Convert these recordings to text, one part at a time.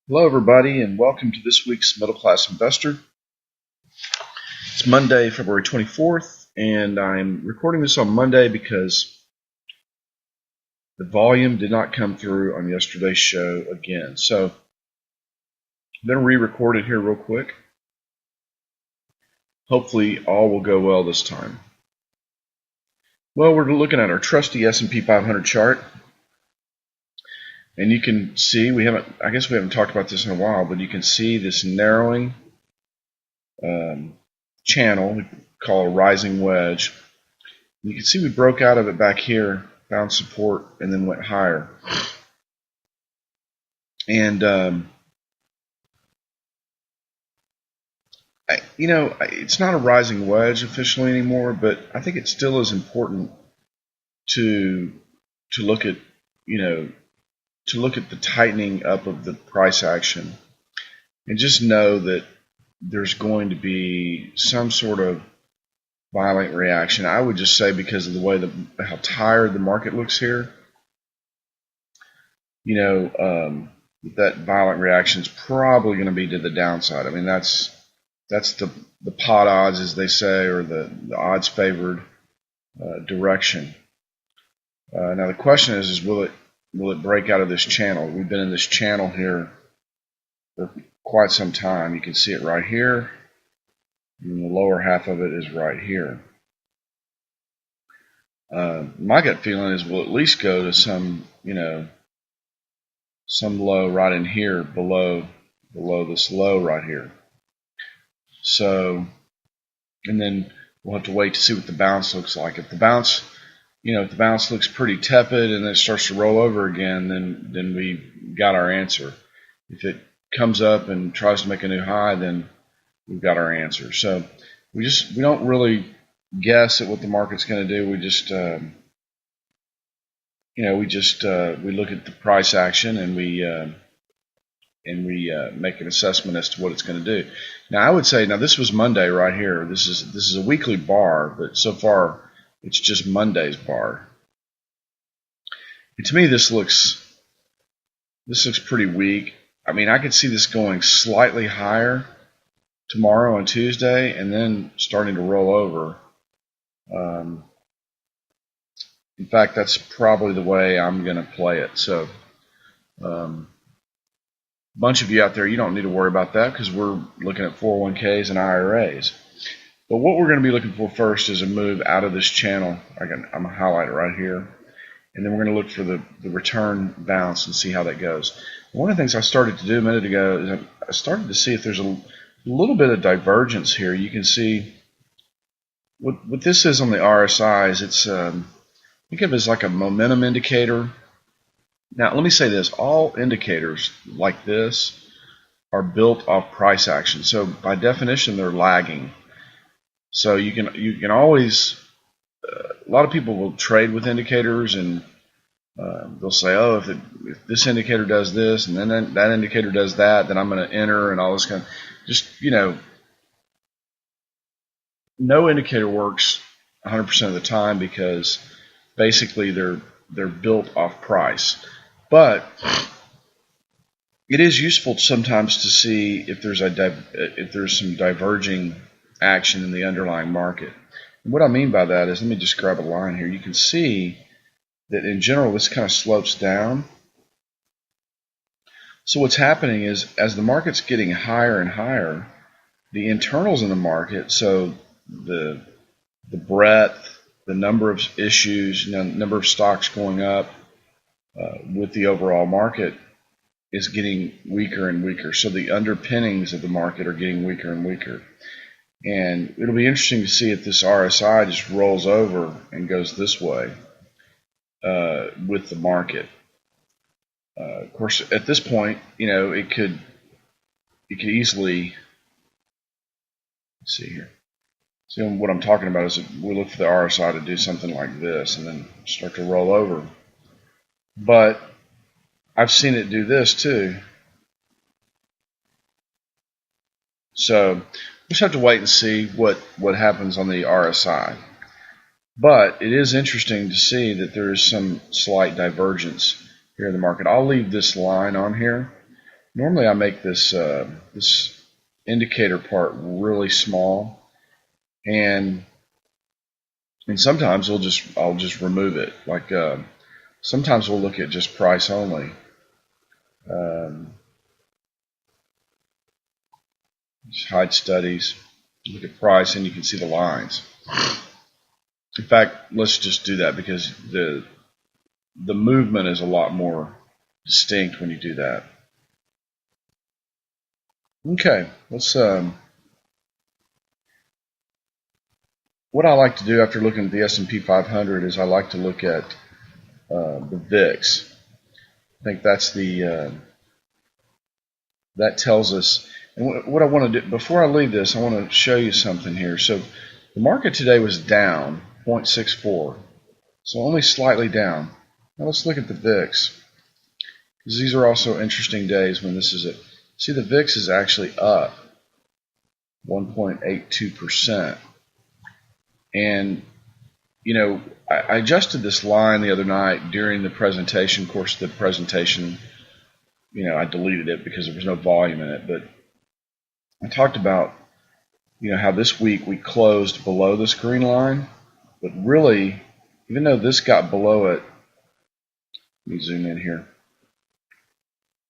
Hello, everybody, and welcome to this week's Middle Class Investor. It's Monday, February 24th, and I'm recording this on Monday because the volume did not come through on yesterday's show again. So I'm going to re-record it here real quick. Hopefully, all will go well this time. Well, we're looking at our trusty S&P 500 chart. And you can see, I guess we haven't talked about this in a while, but you can see this narrowing channel we call a rising wedge. You can see we broke out of it back here, found support, and then went higher. And it's not a rising wedge officially anymore, but I think it still is important to look at the tightening up of the price action, and just know that there's going to be some sort of violent reaction. I would just say, because of the way how tired the market looks here, that violent reaction is probably going to be to the downside. I mean, that's the pot odds, as they say, or the odds favored direction. Now the question is will it break out of this channel? We've been in this channel here for quite some time. You can see it right here, and the lower half of it is right here. My gut feeling is we'll at least go to some low right in here below this low right here. So, and then we'll have to wait to see what the bounce looks like. If the bounce looks pretty tepid and then it starts to roll over again, then we got our answer. If it comes up and tries to make a new high, then we've got our answer. So we don't really guess at what the market's going to do. We just we look at the price action, and we make an assessment as to what it's going to do. Now, I would say, this was Monday right here. This is a weekly bar, but so far it's just Monday's bar. And to me, this looks pretty weak. I mean, I could see this going slightly higher tomorrow and Tuesday, and then starting to roll over. In fact, that's probably the way I'm going to play it. So, a bunch of you out there, you don't need to worry about that, because we're looking at 401ks and IRAs. But what we're going to be looking for first is a move out of this channel. I'm going to highlight it right here. And then we're going to look for the return bounce and see how that goes. One of the things I started to do a minute ago is I started to see if there's a little bit of divergence here. You can see what this is on the RSIs. It's think of it as like a momentum indicator. Now, let me say this. All indicators like this are built off price action. So by definition, they're lagging. So you can always, a lot of people will trade with indicators, and they'll say, oh, if this indicator does this and then that indicator does that, then I'm going to enter, and all this kind of, just, no indicator works 100% of the time, because basically they're built off price. But it is useful sometimes to see if there's some diverging action in the underlying market. And what I mean by that is, let me just grab a line here. You can see that in general this kind of slopes down. So what's happening is, as the market's getting higher and higher, the internals in the market, so the breadth, the number of issues, number of stocks going up with the overall market, is getting weaker and weaker. So the underpinnings of the market are getting weaker and weaker. And it'll be interesting to see if this RSI just rolls over and goes this way with the market. Of course, at this point, it could easily, let's see here. See, what I'm talking about is we look for the RSI to do something like this and then start to roll over. But I've seen it do this too. So we just have to wait and see what happens on the RSI. But it is interesting to see that there is some slight divergence here in the market. I'll leave this line on here. Normally I make this this indicator part really small, and sometimes I'll just remove it. Like sometimes we'll look at just price only. Just hide studies, look at price, and you can see the lines. In fact, let's just do that because the movement is a lot more distinct when you do that. Okay, let's. What I like to do after looking at the S&P 500 is I like to look at the VIX. I think that's the that tells us. And what I want to do before I leave this, I want to show you something here. So the market today was down 0.64, so only slightly down. Now let's look at the VIX, because these are also interesting days when this is it. See, the VIX is actually up 1.82%. And, you know, I adjusted this line the other night during the presentation. Of course, the presentation, you know, I deleted it because there was no volume in it. But I talked about, you know, how this week we closed below this green line. But really, even though this got below it, let me zoom in here.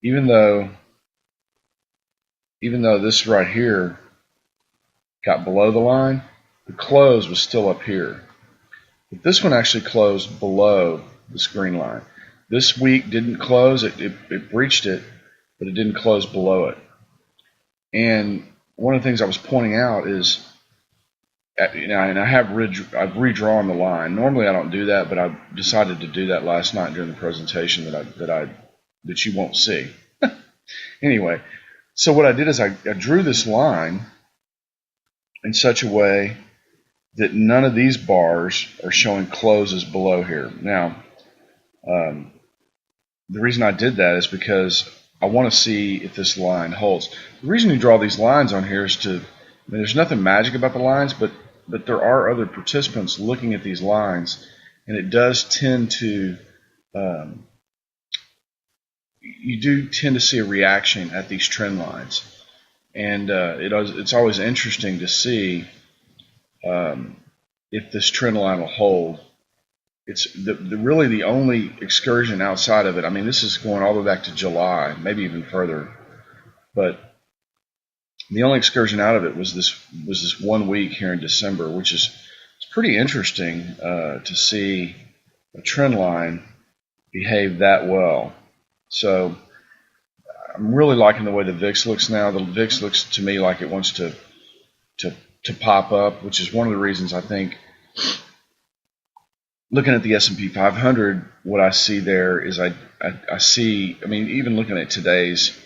Even though this right here got below the line, the close was still up here. But this one actually closed below this green line. This week didn't close, it breached it, but it didn't close below it. And one of the things I was pointing out is, you know, and I've redrawn the line. Normally I don't do that, but I decided to do that last night during the presentation that you won't see. Anyway, so what I did is I drew this line in such a way that none of these bars are showing closes below here. Now, the reason I did that is because I want to see if this line holds. The reason you draw these lines on here is to, I mean, there's nothing magic about the lines, but there are other participants looking at these lines, and it does tend to, you do tend to see a reaction at these trend lines. And it's always interesting to see if this trend line will hold. It's really the only excursion outside of it. I mean, this is going all the way back to July, maybe even further. But the only excursion out of it was this 1 week here in December, which is it's pretty interesting to see a trend line behave that well. So I'm really liking the way the VIX looks now. The VIX looks to me like it wants to pop up, which is one of the reasons I think, looking at the S&P 500, what I see there is I see, I mean, even looking at today's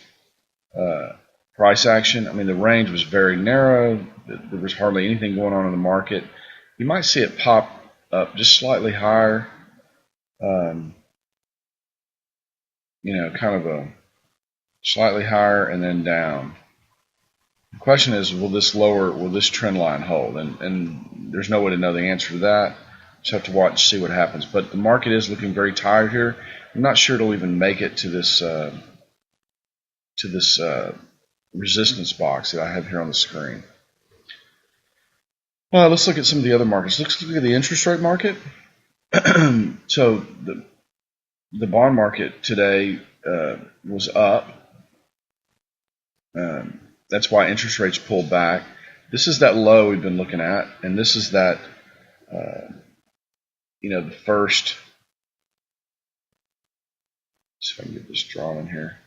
price action, I mean, the range was very narrow. There was hardly anything going on in the market. You might see it pop up just slightly higher, you know, kind of a slightly higher and then down. The question is, will this trend line hold? And there's no way to know the answer to that. Just have to watch and see what happens. But the market is looking very tired here. I'm not sure it'll even make it to this resistance box that I have here on the screen. Let's look at some of the other markets. Let's look at the interest rate market. So the bond market today was up. That's why interest rates pulled back. This is that low we've been looking at, and this is that, you know, the first. Let's see if I can get this drawn in here.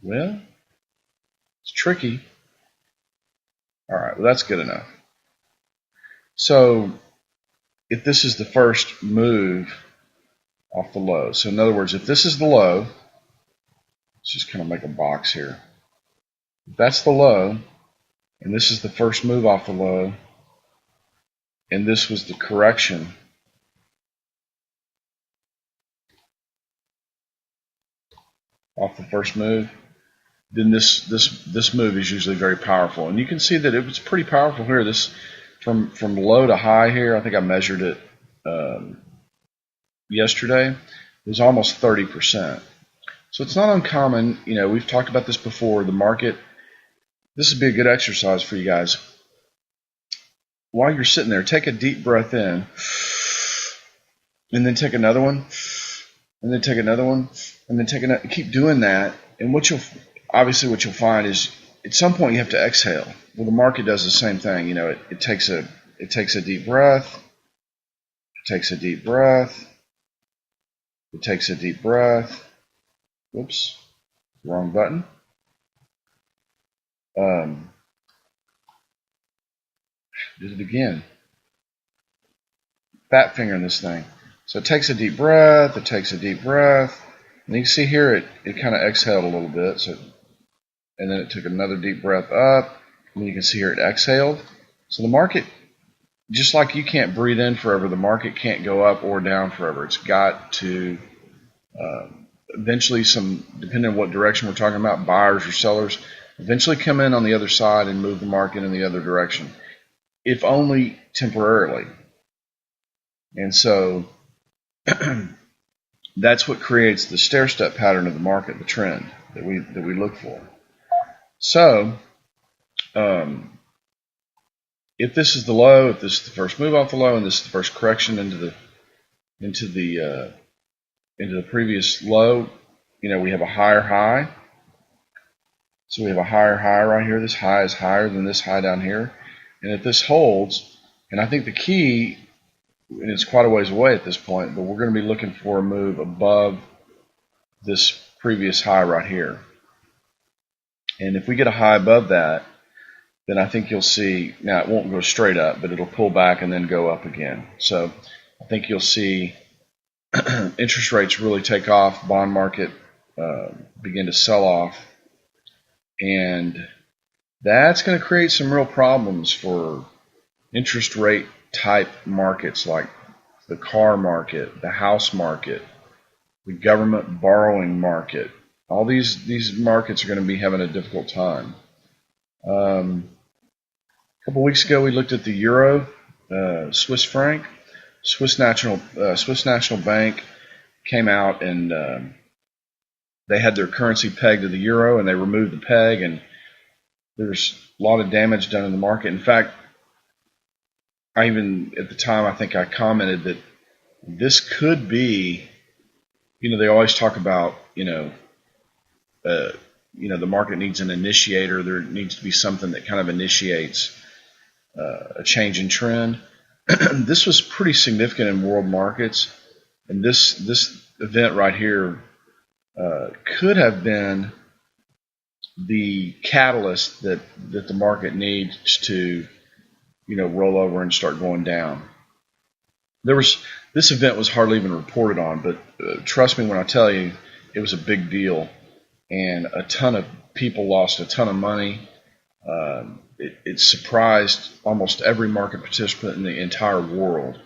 Well, it's tricky. All right, well, that's good enough. So if this is the first move off the low, so in other words, if this is the low, let's just kind of make a box here. If that's the low, and this is the first move off the low, and this was the correction, off the first move, then this move is usually very powerful. And you can see that it was pretty powerful here. This from low to high here, I think I measured it yesterday was almost 30%. So it's not uncommon. We've talked about this before. The market, this would be a good exercise for you guys. While you're sitting there, take a deep breath in, and then take another one, and then take another one, and then take another. Keep doing that, and what you'll find is at some point you have to exhale. Well, the market does the same thing. It takes a deep breath, it takes a deep breath, it takes a deep breath. Whoops, wrong button. Did it again. Fat fingering this thing. So it takes a deep breath, it takes a deep breath. And you can see here it kind of exhaled a little bit. And then it took another deep breath up. And you can see here it exhaled. So the market, just like you can't breathe in forever, the market can't go up or down forever. It's got to eventually, depending on what direction we're talking about, buyers or sellers, eventually come in on the other side and move the market in the other direction, if only temporarily. And so that's what creates the stair-step pattern of the market, the trend that we look for. So if this is the low, if this is the first move off the low, and this is the first correction into the previous low, we have a higher high. So we have a higher high right here. This high is higher than this high down here. And if this holds, and I think the key, and it's quite a ways away at this point, but we're going to be looking for a move above this previous high right here. And if we get a high above that, then I think you'll see, now it won't go straight up, but it'll pull back and then go up again. So I think you'll see interest rates really take off, bond market begin to sell off, and that's going to create some real problems for interest rate type markets like the car market, the house market, the government borrowing market. All these markets are going to be having a difficult time. A couple weeks ago, we looked at the euro, Swiss franc. Swiss National Bank came out and they had their currency pegged to the euro, and they removed the peg, and there's a lot of damage done in the market. In fact, at the time, I think I commented that this could be, they always talk about, the market needs an initiator. There needs to be something that kind of initiates a change in trend. This was pretty significant in world markets, and this event right here could have been the catalyst that the market needs to, roll over and start going down. This event was hardly even reported on, but trust me when I tell you, it was a big deal, and a ton of people lost a ton of money. It surprised almost every market participant in the entire world.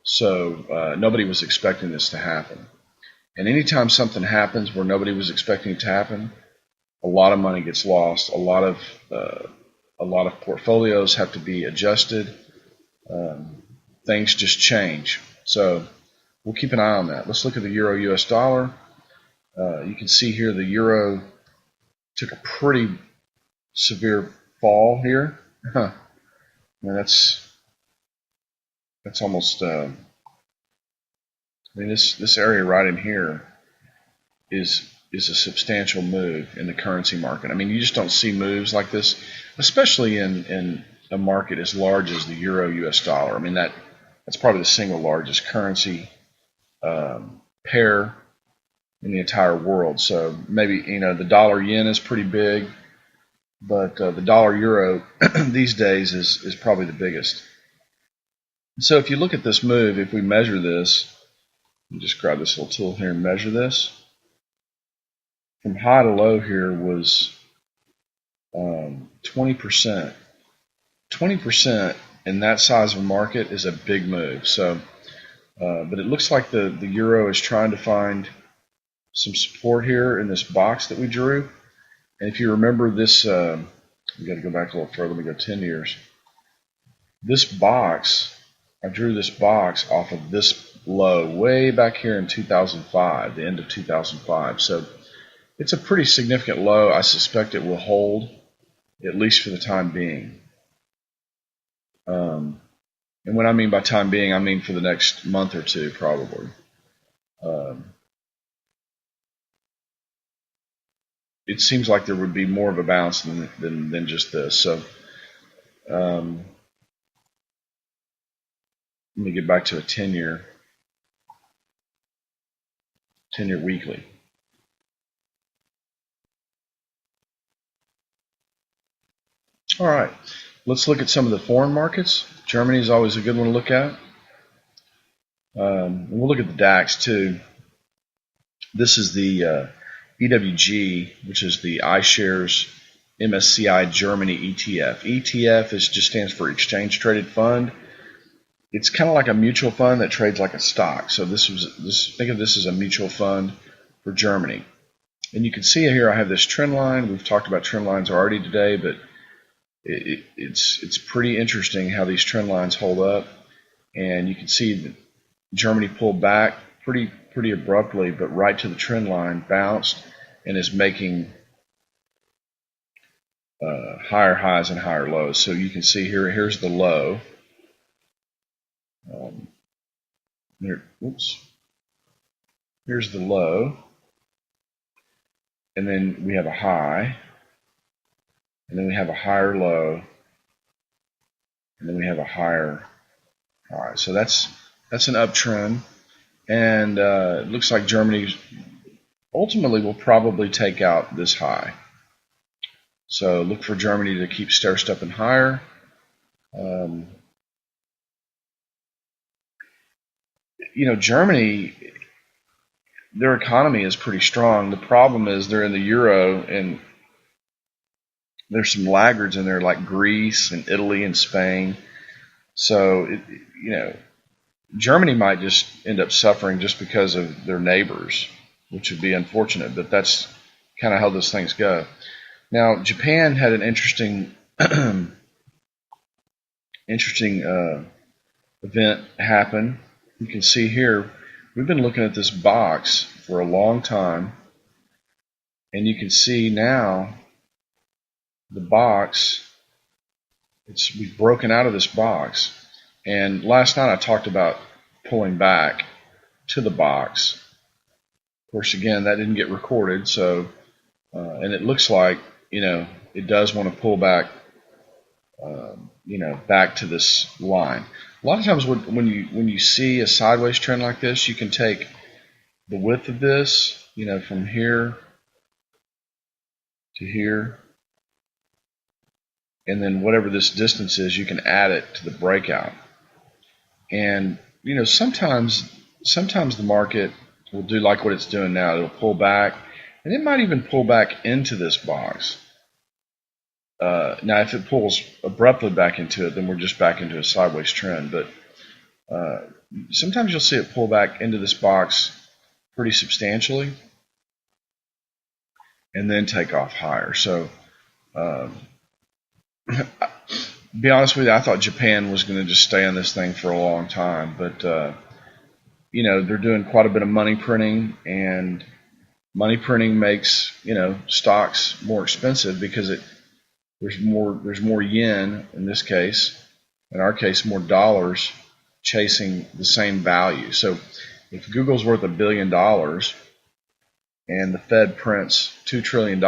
So nobody was expecting this to happen. And anytime something happens where nobody was expecting it to happen, a lot of money gets lost. A lot of portfolios have to be adjusted. Things just change. So we'll keep an eye on that. Let's look at the euro US dollar. You can see here the euro took a pretty severe fall here. I mean, that's almost. This area right in here is a substantial move in the currency market. I mean, you just don't see moves like this, especially in a market as large as the euro US dollar. I mean, that's probably the single largest currency pair in the entire world. So maybe, the dollar yen is pretty big, but the dollar euro these days is probably the biggest. So if you look at this move, if we measure this, you just grab this little tool here and measure this. From high to low here was 20%. 20% in that size of a market is a big move. So, but it looks like the euro is trying to find some support here in this box that we drew. And if you remember this, we got to go back a little further. Let me go 10 years. This box, I drew this box off of this low way back here in 2005, the end of 2005. So it's a pretty significant low. I suspect it will hold, at least for the time being. And what I mean by time being, I mean for the next month or two, probably. It seems like there would be more of a bounce than just this. So let me get back to a 10-year weekly. All right, let's look at some of the foreign markets. Germany is always a good one to look at. And we'll look at the DAX too. This is the EWG, which is the iShares MSCI Germany ETF. ETF just stands for Exchange Traded Fund. It's kind of like a mutual fund that trades like a stock. So think of this as a mutual fund for Germany. And you can see here I have this trend line. We've talked about trend lines already today, but it's pretty interesting how these trend lines hold up. And you can see that Germany pulled back pretty abruptly, but right to the trend line, bounced, and is making higher highs and higher lows. So you can see here's the low. Here's the low, and then we have a high, and then we have a higher low, and then we have a higher high. So that's an uptrend, and it looks like Germany ultimately will probably take out this high. So look for Germany to keep stair-stepping higher. Germany, their economy is pretty strong. The problem is they're in the euro, and there's some laggards in there like Greece and Italy and Spain. So, Germany might just end up suffering just because of their neighbors, which would be unfortunate, but that's kind of how those things go. Now, Japan had an interesting event happen. You can see here, we've been looking at this box for a long time, and you can see now the box, we've broken out of this box. And last night I talked about pulling back to the box. Of course, again, that didn't get recorded, so and it looks like it does want to pull back back to this line. A lot of times when you see a sideways trend like this, you can take the width of this, from here to here, and then whatever this distance is, you can add it to the breakout. And sometimes the market will do like what it's doing now. It'll pull back, and it might even pull back into this box. Now, if it pulls abruptly back into it, then we're just back into a sideways trend. But sometimes you'll see it pull back into this box pretty substantially and then take off higher. So, be honest with you, I thought Japan was going to just stay on this thing for a long time. But, they're doing quite a bit of money printing, and money printing makes, stocks more expensive because there's more yen in this case, in our case more dollars chasing the same value. So if Google's worth $1 billion and the Fed prints $2 trillion,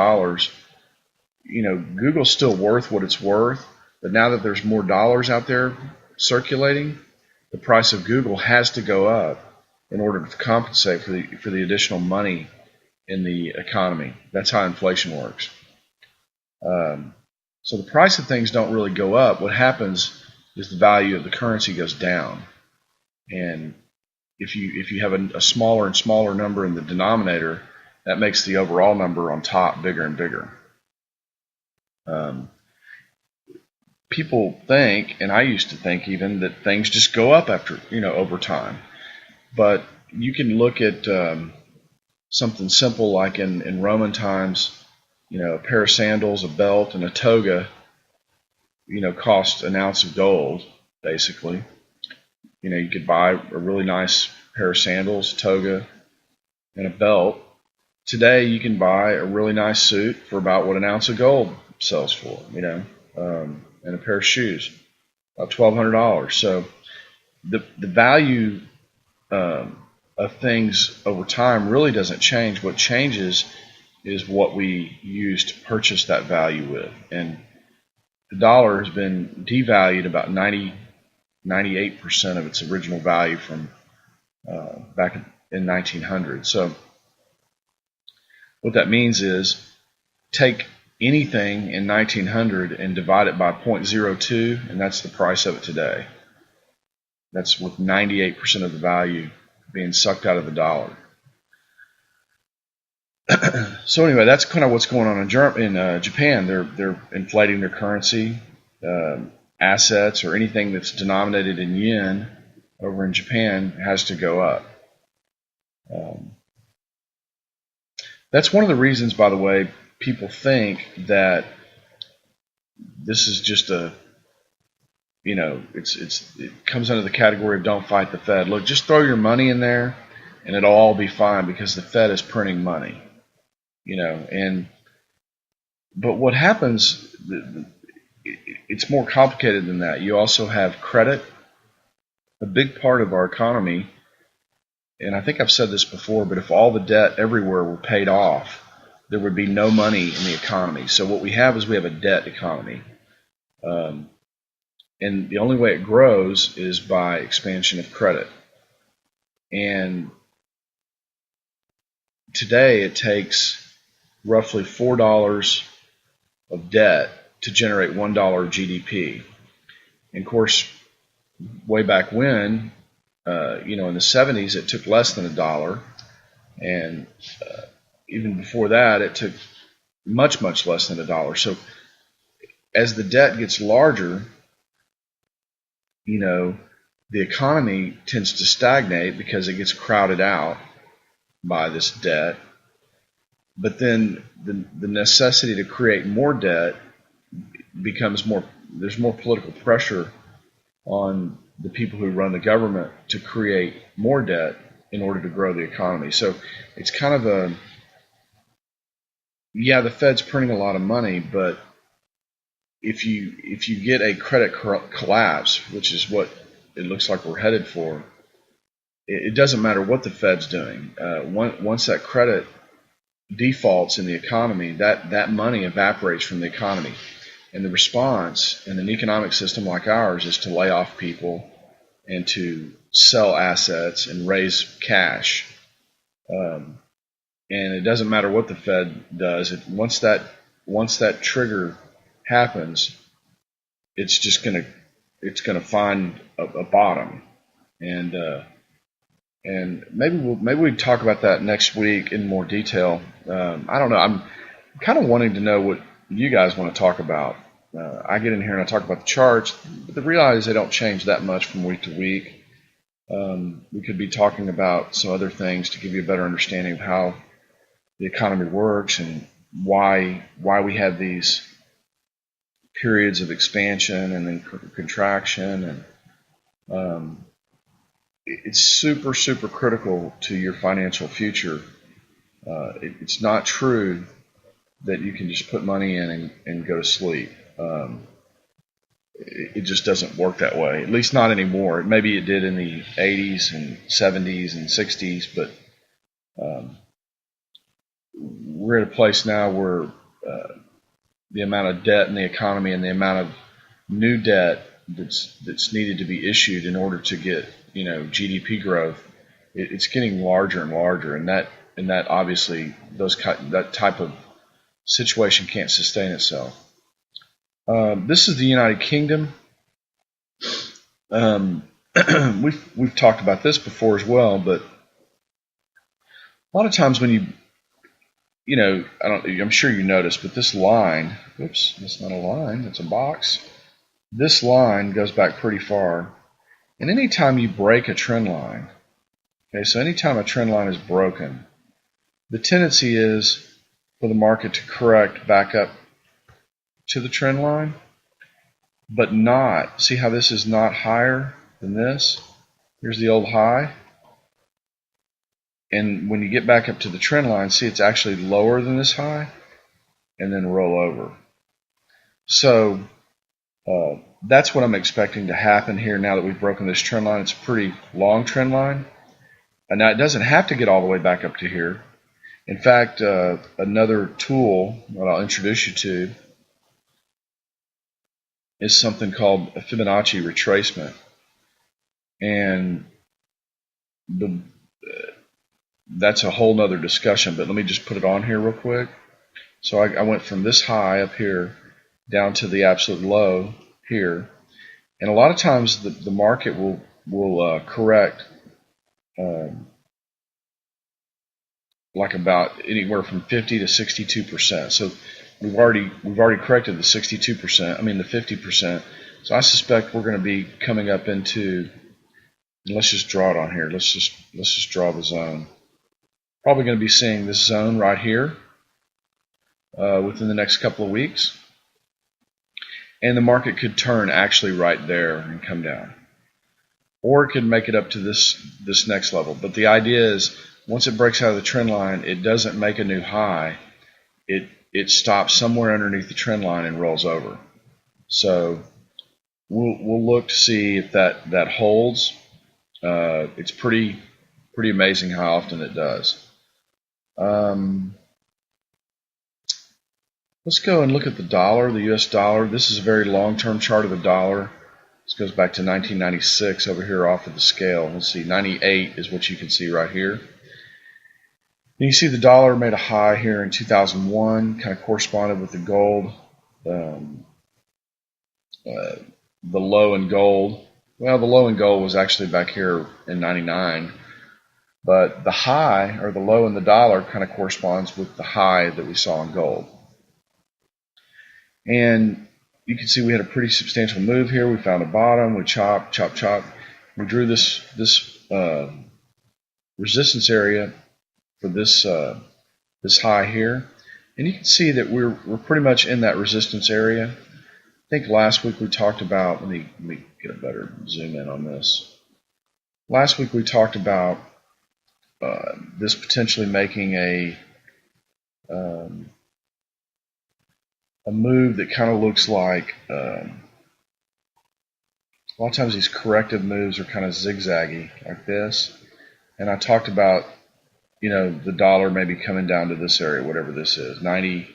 Google's still worth what it's worth, but now that there's more dollars out there circulating, the price of Google has to go up in order to compensate for the additional money in the economy. That's how inflation works. So the price of things don't really go up. What happens is the value of the currency goes down. And if you have a smaller and smaller number in the denominator, that makes the overall number on top bigger and bigger. People think, and I used to think even, that things just go up after, over time. But you can look at something simple like in Roman times, a pair of sandals, a belt, and a toga, cost an ounce of gold, basically. You could buy a really nice pair of sandals, toga, and a belt. Today you can buy a really nice suit for about what an ounce of gold sells for, and a pair of shoes, about $1,200. So the value of things over time really doesn't change. What changes is what we use to purchase that value with. And the dollar has been devalued about 98% of its original value from back in 1900. So what that means is take anything in 1900 and divide it by 0.02, and that's the price of it today. That's with 98% of the value being sucked out of the dollar. So anyway, that's kind of what's going on in Japan. They're inflating their currency. Assets or anything that's denominated in yen over in Japan has to go up. That's one of the reasons, by the way, people think that this is just it comes under the category of don't fight the Fed. Look, just throw your money in there and it'll all be fine because the Fed is printing money. But what happens, it's more complicated than that. You also have credit. A big part of our economy, and I think I've said this before, but if all the debt everywhere were paid off, there would be no money in the economy. So what we have is we have a debt economy. And the only way it grows is by expansion of credit. And today it takes roughly $4 of debt to generate $1 of GDP. And of course, way back when, in the 70s, it took less than $1. And even before that, it took much, much less than $1. So as the debt gets larger, the economy tends to stagnate because it gets crowded out by this debt. But then the necessity to create more debt becomes there's more political pressure on the people who run the government to create more debt in order to grow the economy. So it's kind of the Fed's printing a lot of money, but if you get a credit collapse, which is what it looks like we're headed for, it doesn't matter what the Fed's doing. Once that credit defaults in the economy, that money evaporates from the economy. And the response in an economic system like ours is to lay off people and to sell assets and raise cash. And it doesn't matter what the Fed does. Once that trigger happens, it's gonna find a bottom. And maybe we talk about that next week in more detail. I don't know. I'm kind of wanting to know what you guys want to talk about. I get in here and I talk about the charts, but the reality is they don't change that much from week to week. We could be talking about some other things to give you a better understanding of how the economy works and why we have these periods of expansion and then contraction. And it's super, super critical to your financial future. It's not true that you can just put money in and go to sleep. It just doesn't work that way, at least not anymore. Maybe it did in the 80s and 70s and 60s, but we're at a place now where the amount of debt in the economy and the amount of new debt that's needed to be issued in order to get GDP growth, it's getting larger and larger, and that obviously that type of situation can't sustain itself. This is the United Kingdom. We've talked about this before as well, but a lot of times when I'm sure you noticed, but this line, oops, that's not a line, that's a box. This line goes back pretty far, and anytime you break a trend line, so anytime a trend line is broken, the tendency is for the market to correct back up to the trend line, but not, see how this is not higher than this? Here's the old high. And when you get back up to the trend line, see it's actually lower than this high, and then roll over. So that's what I'm expecting to happen here now that we've broken this trend line. It's a pretty long trend line. And now it doesn't have to get all the way back up to here. In fact, another tool that I'll introduce you to is something called a Fibonacci retracement. And that's a whole nother discussion, but let me just put it on here real quick. So I went from this high up here down to the absolute low here. And a lot of times the market will correct like about anywhere from 50 to 62%. So we've already corrected the 62%. I mean the 50%. So I suspect we're going to be coming up into. Let's just draw it on here. Let's just draw the zone. Probably going to be seeing this zone right here within the next couple of weeks, and the market could turn actually right there and come down, or it could make it up to this next level. But the idea is, once it breaks out of the trend line, it doesn't make a new high. It stops somewhere underneath the trend line and rolls over. So we'll look to see if that holds. It's pretty amazing how often it does. Let's go and look at the dollar, the US dollar. This is a very long-term chart of the dollar. This goes back to 1996 over here off of the scale. Let's see, 98 is what you can see right here. And you see the dollar made a high here in 2001, kind of corresponded with the gold, the low in gold. Well, the low in gold was actually back here in 99, but the high or the low in the dollar kind of corresponds with the high that we saw in gold. And you can see we had a pretty substantial move here. We found a bottom. We chopped. We drew this resistance area for this high here, and you can see that we're pretty much in that resistance area. I think last week we talked about. Let me get a better zoom in on this. Last week we talked about this potentially making a move that kind of looks like a lot of times these corrective moves are kind of zigzaggy like this. And I talked about, the dollar maybe coming down to this area, whatever this is, 92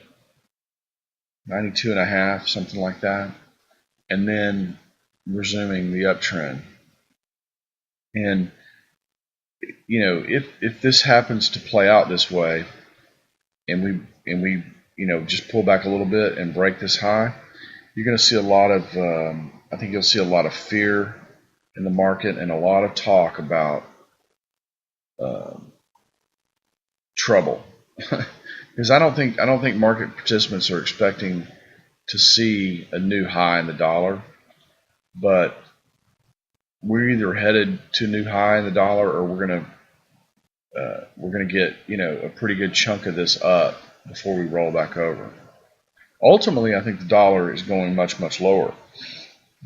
and a half, something like that, and then resuming the uptrend. And if this happens to play out this way, and we just pull back a little bit and break this high, you're going to see a lot of, I think you'll see a lot of fear in the market and a lot of talk about trouble. Because I don't think market participants are expecting to see a new high in the dollar, but we're either headed to a new high in the dollar, or we're gonna get a pretty good chunk of this up before we roll back over. Ultimately, I think the dollar is going much lower,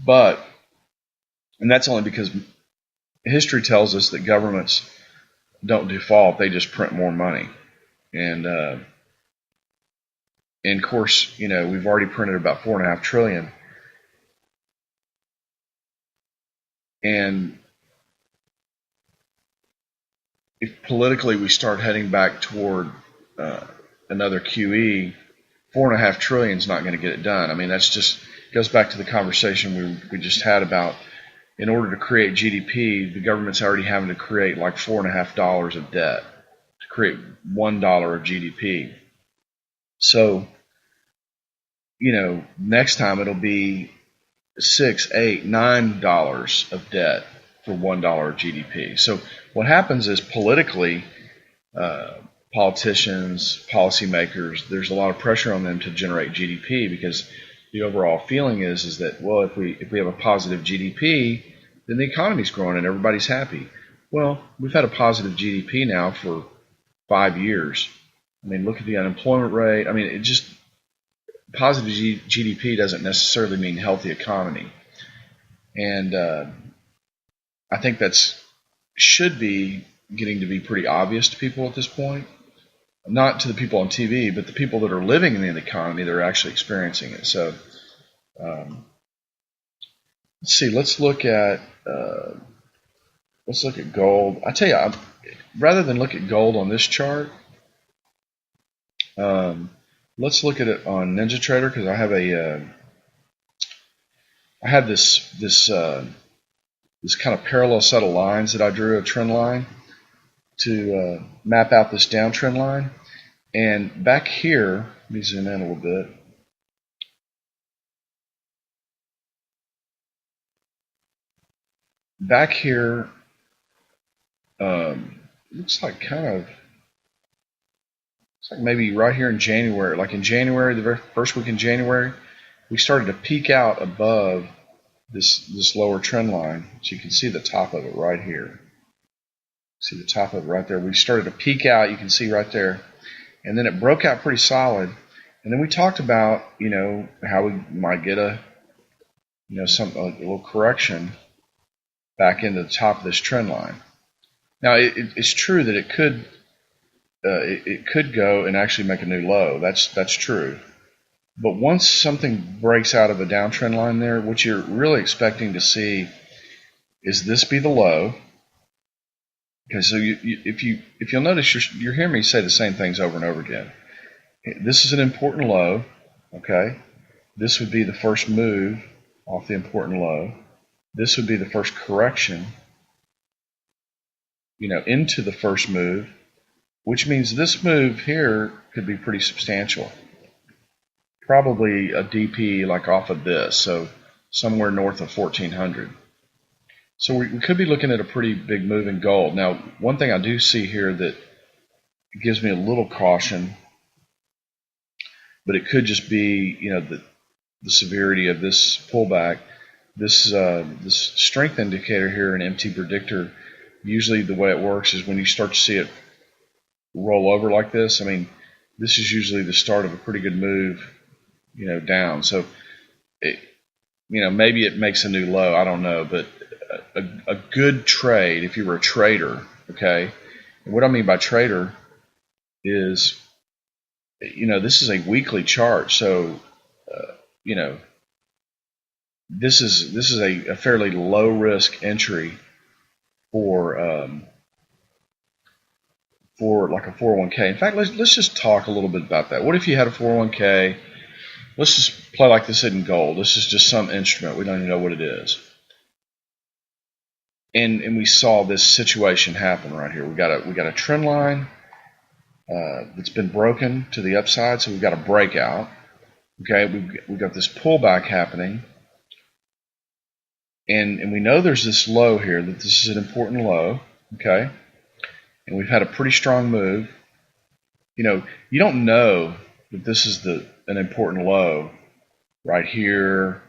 and that's only because history tells us that governments don't default; they just print more money, and of course, we've already printed about $4.5 trillion, and if politically we start heading back toward another QE, $4.5 trillion is not going to get it done. I mean, that's just goes back to the conversation we just had about, in order to create GDP, the government's already having to create like $4.50 of debt to create $1 of GDP. So, next time it'll be $6, $8, $9 of debt for $1 of GDP. So what happens is politically, politicians, policymakers, there's a lot of pressure on them to generate GDP, because the overall feeling is that, well, if we have a positive GDP, then the economy's growing and everybody's happy. Well, we've had a positive GDP now for 5 years. I mean, look at the unemployment rate. I mean, positive GDP doesn't necessarily mean healthy economy. And I think should be getting to be pretty obvious to people at this point. Not to the people on TV, but the people that are living in the economy that are actually experiencing it. So let's see. Let's look at gold. I tell you, rather than look at gold on this chart, let's look at it on NinjaTrader, because I have this kind of parallel set of lines that I drew, a trend line, to map out this downtrend line. And back here, let me zoom in a little bit. Back here, looks like maybe right here in January, like in January, the very first week in January, we started to peak out above this lower trend line. So you can see the top of it right here. See the top of it right there. We started to peak out, you can see right there. And then it broke out pretty solid. And then we talked about, how we might get a little correction back into the top of this trend line. Now, it's true that it could go and actually make a new low. That's true. But once something breaks out of a downtrend line there, what you're really expecting to see is this be the low. Okay, so if you'll notice, you're hearing me say the same things over and over again. This is an important low. Okay, this would be the first move off the important low. This would be the first correction, into the first move, which means this move here could be pretty substantial. Probably a DP like off of this, so somewhere north of 1400. So we could be looking at a pretty big move in gold. Now, one thing I do see here that gives me a little caution, but it could just be, the severity of this pullback. This strength indicator here, an MT predictor, usually the way it works is when you start to see it roll over like this. I mean, this is usually the start of a pretty good move, down. So, maybe it makes a new low. I don't know, but a good trade, if you were a trader, okay. And what I mean by trader is, this is a weekly chart, so this is a fairly low risk entry for like a 401k. In fact, let's just talk a little bit about that. What if you had a 401k? Let's just play like this isn't gold. This is just some instrument. We don't even know what it is. And we saw this situation happen right here. We got a trend line that's been broken to the upside, so we've got a breakout. Okay, we've got this pullback happening, and we know there's this low here, that this is an important low. Okay, and we've had a pretty strong move. You don't know that this is an important low right here.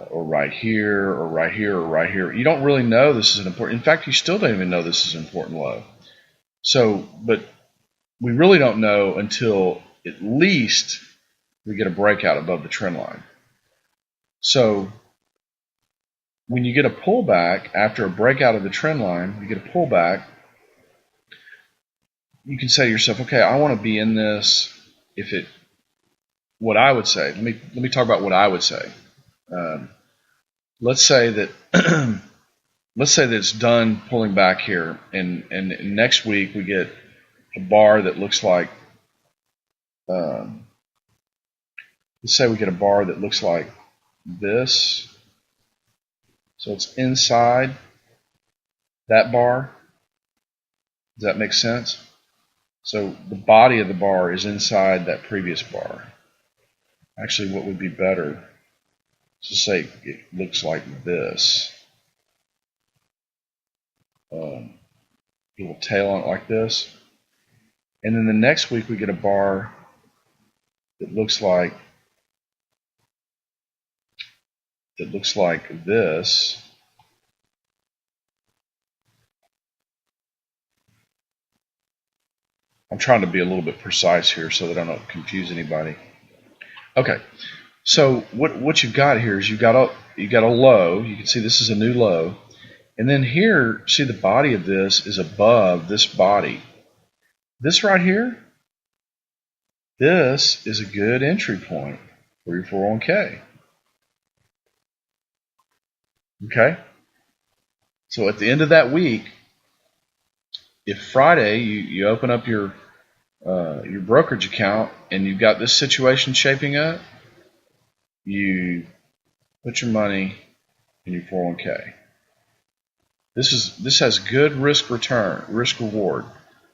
Or right here, or right here, or right here. You don't really know this is an important. In fact, you still don't even know this is an important low. So, but we really don't know until at least we get a breakout above the trend line. So, when you get a pullback after a breakout of the trend line, you get a pullback. You can say to yourself, okay, I want to be in this. What I would say. Let me talk about what I would say. Let's say that it's done pulling back here, and next week we get a bar that looks like, let's say we get a bar that looks like this. So it's inside that bar. Does that make sense? So the body of the bar is inside that previous bar. Actually, what would be better? To say it looks like this. Little tail on it like this. And then the next week we get a bar that looks like this. I'm trying to be a little bit precise here so that I don't confuse anybody. Okay. So what you've got here is you've got a low. You can see this is a new low, And then here, see the body of this is above this body. This right here, this is a good entry point for your 401k. Okay? So at the end of that week, if Friday you open up your brokerage account and you've got this situation shaping up, you put your money in your 401k. This has good risk reward.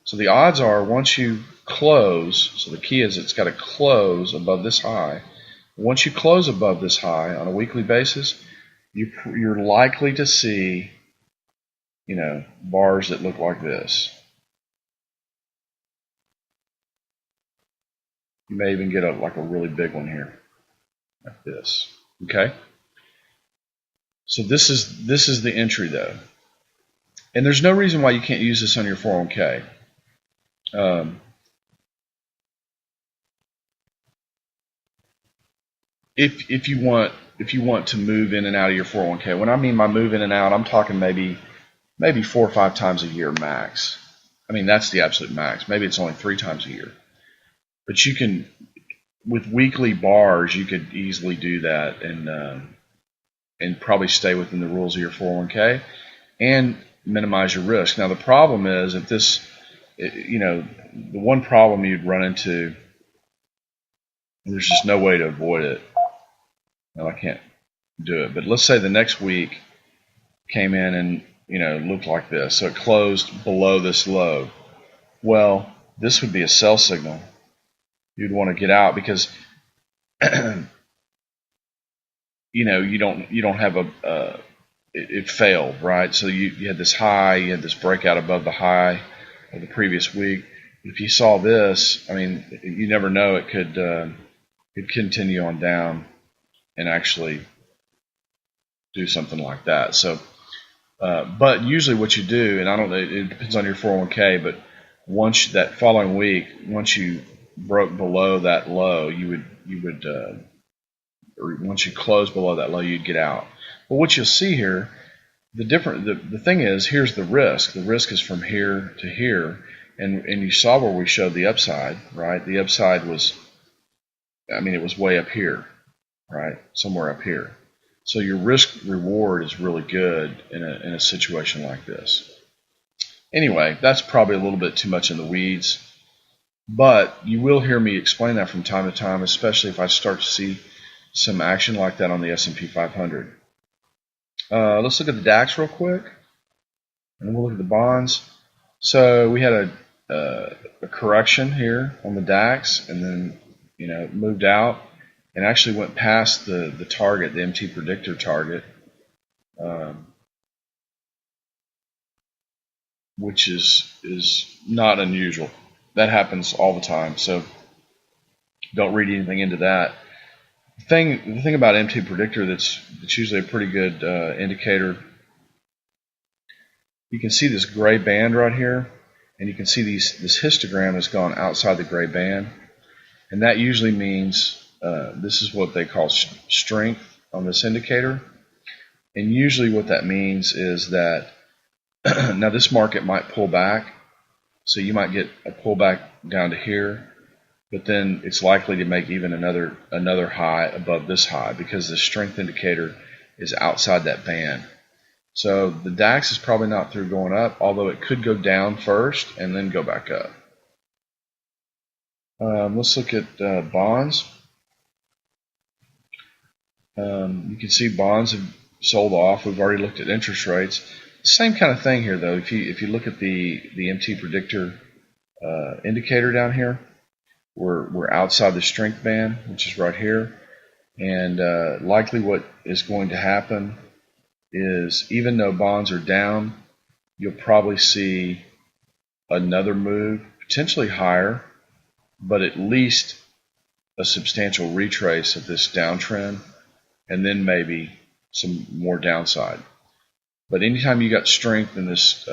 So the odds are once you close, so the key is it's got to close above this high. Once you close above this high on a weekly basis, you're likely to see, bars that look like this. You may even get a really big one here, like this. Okay. So this is the entry though, and there's no reason why you can't use this on your 401k. If you want to move in and out of your 401k, when I mean by move in and out, I'm talking maybe 4 or 5 times a year max. I mean, that's the absolute max. Maybe it's only 3 times a year. But you can, with weekly bars, you could easily do that and probably stay within the rules of your 401k and minimize your risk. Now the problem is if this, the one problem you'd run into, there's just no way to avoid it. No, I can't do it. But let's say the next week came in and looked like this. So it closed below this low. Well, this would be a sell signal. You'd want to get out because you don't have it failed, right? So you had this high, you had this breakout above the high of the previous week. If you saw this, I mean, you never know, it could continue on down and actually do something like that. So but usually what you do, and I don't know, it depends on your 401k, but once that following week, once you broke below that low, you would or once you close below that low, you'd get out. But what you'll see here, the thing is, here's the risk. The risk is from here to here, and you saw where we showed the upside, right? The upside was, it was way up here, right? Somewhere up here. So your risk reward is really good in a situation like this. Anyway, that's probably a little bit too much in the weeds, but you will hear me explain that from time to time, especially if I start to see some action like that on the S&P 500. Let's look at the DAX real quick, and then we'll look at the bonds. So we had a correction here on the DAX, and then it moved out and actually went past the target, the MT predictor target, which is not unusual. That happens all the time, so don't read anything into that. The thing about MT predictor that's usually a pretty good indicator, you can see this gray band right here, and you can see this histogram has gone outside the gray band, and that usually means this is what they call strength on this indicator. And usually what that means is that now this market might pull back, so you might get a pullback down to here, but then it's likely to make even another high above this high because the strength indicator is outside that band. So the DAX is probably not through going up, although it could go down first and then go back up. Let's look at bonds. You can see bonds have sold off. We've already looked at interest rates. Same kind of thing here, though. If you look at the MT predictor indicator down here, we're outside the strength band, which is right here, and likely what is going to happen is even though bonds are down, you'll probably see another move, potentially higher, but at least a substantial retrace of this downtrend, and then maybe some more downside. But anytime you got strength in this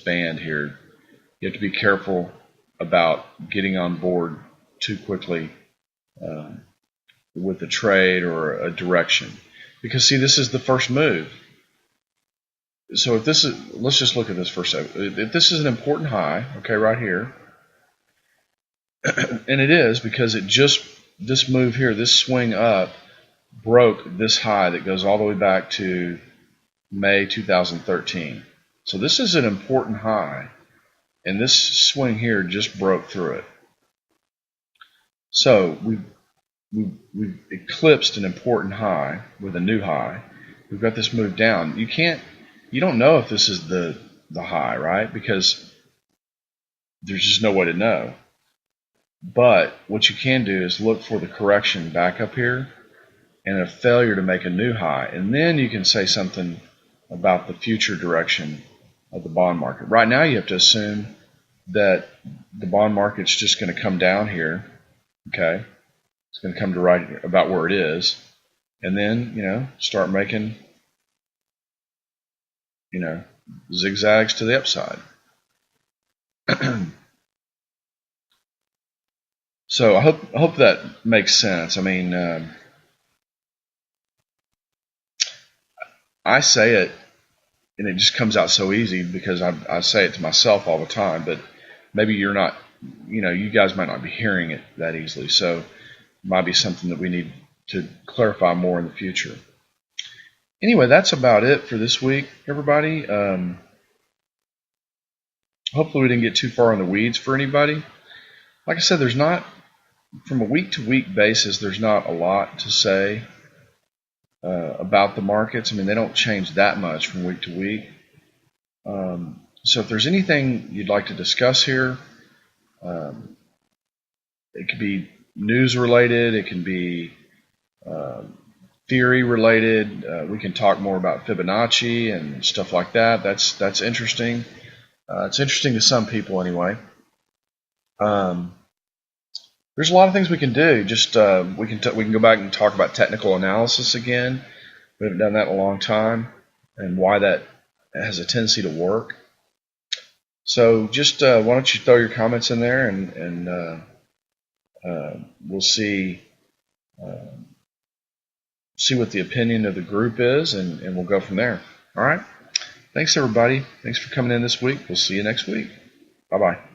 band here, you have to be careful about getting on board too quickly with a trade or a direction. Because see, this is the first move. So if this is, let's just look at this for a second. If this is an important high, okay, right here, and it is because it just, this move here, this swing up, broke this high that goes all the way back to May 2013. So this is an important high, and this swing here just broke through it. So we've eclipsed an important high with a new high. We've got this move down. You don't know if this is the high, right? Because there's just no way to know. But what you can do is look for the correction back up here and a failure to make a new high. And then you can say something about the future direction of the bond market. Right now you have to assume that the bond market's just going to come down here, okay? It's going to come to right about where it is, and then, start making, zigzags to the upside. So I hope that makes sense. I mean, I say it, and it just comes out so easy because I say it to myself all the time, but maybe you're not, you guys might not be hearing it that easily. So it might be something that we need to clarify more in the future. Anyway, that's about it for this week, everybody. Hopefully we didn't get too far in the weeds for anybody. Like I said, there's not, from a week-to-week basis, there's not a lot to say about the markets. I mean, they don't change that much from week to week. So if there's anything you'd like to discuss here, it could be news related, it can be theory related. We can talk more about Fibonacci and stuff like that. That's interesting. It's interesting to some people anyway. There's a lot of things we can do. Just we can go back and talk about technical analysis again. We haven't done that in a long time, and why that has a tendency to work. So just why don't you throw your comments in there, and we'll see what the opinion of the group is, and we'll go from there. All right. Thanks, everybody. Thanks for coming in this week. We'll see you next week. Bye-bye.